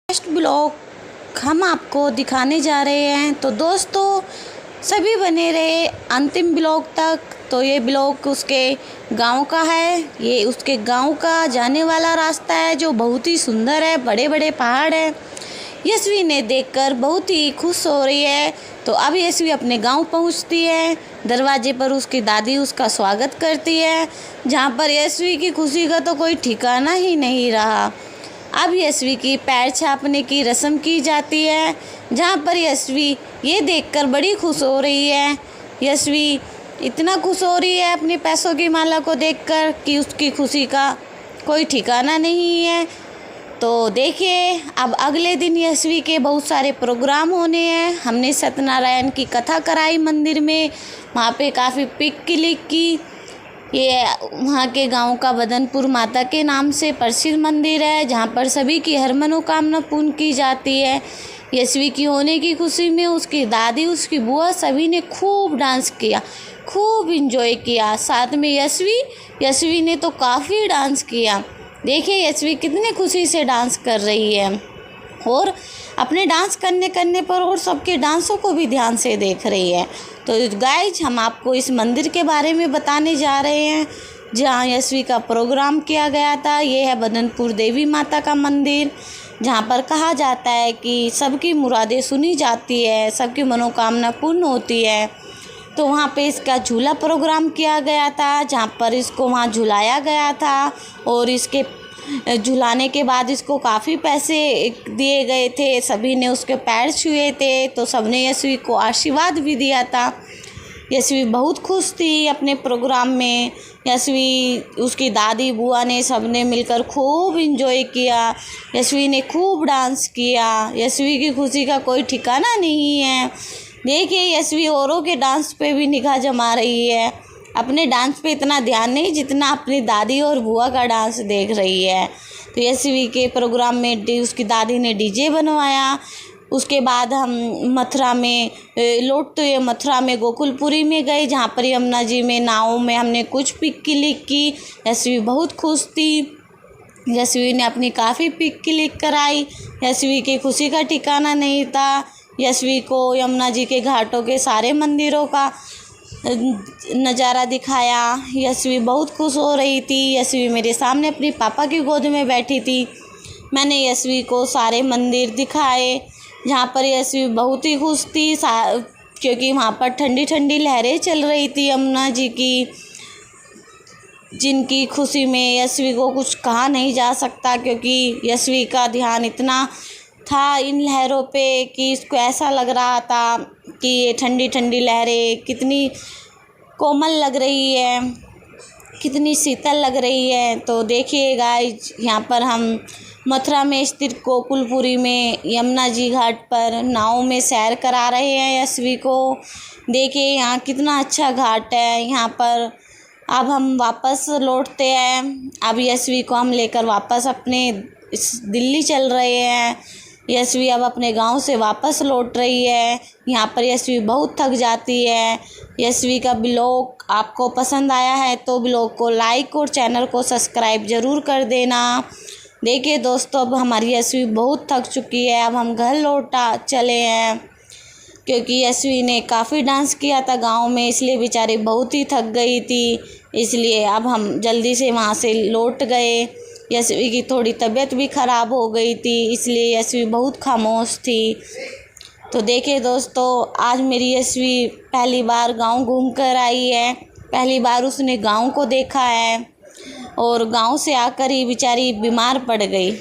Next blog हम आपको दिखाने जा रहे हैं। तो दोस्तों सभी बने रहे अंतिम ब्लॉग तक। तो ये ब्लॉग उसके गांव का है। ये उसके गांव का जाने वाला रास्ता है जो बहुत ही सुंदर है, बड़े बड़े पहाड़ है। यशवी ने देखकर बहुत ही खुश हो रही है। तो अब यशवी अपने गांव पहुंचती है। दरवाजे पर उसकी दादी उसका स्वागत करती है, जहां पर यशवी की खुशी का तो कोई ठिकाना ही नहीं रहा। अब यशवी की पैर छापने की रस्म की जाती है, जहाँ पर यशवी ये देखकर बड़ी खुश हो रही है। यशवी इतना खुश हो रही है अपने पैसों की माला को देखकर कि उसकी खुशी का कोई ठिकाना नहीं है। तो देखिए अब अगले दिन यशवी के बहुत सारे प्रोग्राम होने हैं। हमने सत्यनारायण की कथा कराई मंदिर में, वहाँ पे काफ़ी पिक क्लिक की। ये वहाँ के गांव का बदनपुर माता के नाम से प्रसिद्ध मंदिर है, जहाँ पर सभी की हर मनोकामना पूर्ण की जाती है। यशवी की होने की खुशी में उसकी दादी, उसकी बुआ सभी ने खूब डांस किया, खूब इंजॉय किया। साथ में यशवी ने तो काफ़ी डांस किया। देखिए यशवी कितनी खुशी से डांस कर रही है और अपने डांस करने पर और सबके डांसों को भी ध्यान से देख रही है। तो गाइज हम आपको इस मंदिर के बारे में बताने जा रहे हैं जहाँ यशवी का प्रोग्राम किया गया था। ये है बदनपुर देवी माता का मंदिर, जहाँ पर कहा जाता है कि सबकी मुरादें सुनी जाती है, सबकी मनोकामना पूर्ण होती है। तो वहाँ पे इसका झूला प्रोग्राम किया गया था, जहाँ पर इसको वहाँ झुलाया गया था और इसके झुलाने के बाद इसको काफ़ी पैसे दिए गए थे। सभी ने उसके पैर छुए थे, तो सबने यशवी को आशीर्वाद भी दिया था। यशवी बहुत खुश थी अपने प्रोग्राम में। यशवी, उसकी दादी, बुआ ने सबने मिलकर खूब इंजॉय किया। यशवी ने खूब डांस किया। यशवी की खुशी का कोई ठिकाना नहीं है। देखिए यशवी औरों के डांस पे भी निगाह जमा रही है। अपने डांस पे इतना ध्यान नहीं जितना अपनी दादी और बुआ का डांस देख रही है। तो यशवी के प्रोग्राम में उसकी दादी ने डीजे बनवाया। उसके बाद हम मथुरा में लौटते मथुरा में गोकुलपुरी में गए, जहाँ पर यमुना जी में नाव में हमने कुछ पिक क्लिक की। यशवी बहुत खुश थी। यशवी ने अपनी काफ़ी पिक क्लिक कराई। यशवी की खुशी का ठिकाना नहीं था। यशवी को यमुना जी के घाटों के सारे मंदिरों का नज़ारा दिखाया। यशवी बहुत खुश हो रही थी। यशवी मेरे सामने अपनी पापा की गोद में बैठी थी। मैंने यशवी को सारे मंदिर दिखाए, जहाँ पर यशवी बहुत ही खुश थी, क्योंकि वहाँ पर ठंडी ठंडी लहरें चल रही थी यमुना जी की, जिनकी खुशी में यशवी को कुछ कहा नहीं जा सकता, क्योंकि यशवी का ध्यान इतना था इन लहरों पे कि इसको ऐसा लग रहा था कि ये ठंडी ठंडी लहरें कितनी कोमल लग रही है, कितनी शीतल लग रही है। तो देखिए गाइस, यहाँ पर हम मथुरा में स्थित गोकुलपुरी में यमुना जी घाट पर नाव में सैर करा रहे हैं यशवी को। देखिए यहाँ कितना अच्छा घाट है यहाँ पर। अब हम वापस लौटते हैं। अब यशवी को हम लेकर वापस अपने दिल्ली चल रहे हैं। यशवी अब अपने गांव से वापस लौट रही है। यहाँ पर यशवी बहुत थक जाती है। यशवी का ब्लॉग आपको पसंद आया है तो ब्लॉग को लाइक और चैनल को सब्सक्राइब ज़रूर कर देना। देखिए दोस्तों, अब हमारी यशवी बहुत थक चुकी है। अब हम घर लौटा चले हैं, क्योंकि यशवी ने काफ़ी डांस किया था गांव में, इसलिए बेचारी बहुत ही थक गई थी। इसलिए अब हम जल्दी से वहाँ से लौट गए। यशवी की थोड़ी तबीयत भी ख़राब हो गई थी, इसलिए यशवी बहुत खामोश थी। तो देखिए दोस्तों, आज मेरी यशवी पहली बार गांव घूम कर आई है। पहली बार उसने गांव को देखा है और गांव से आकर ही बेचारी बीमार पड़ गई।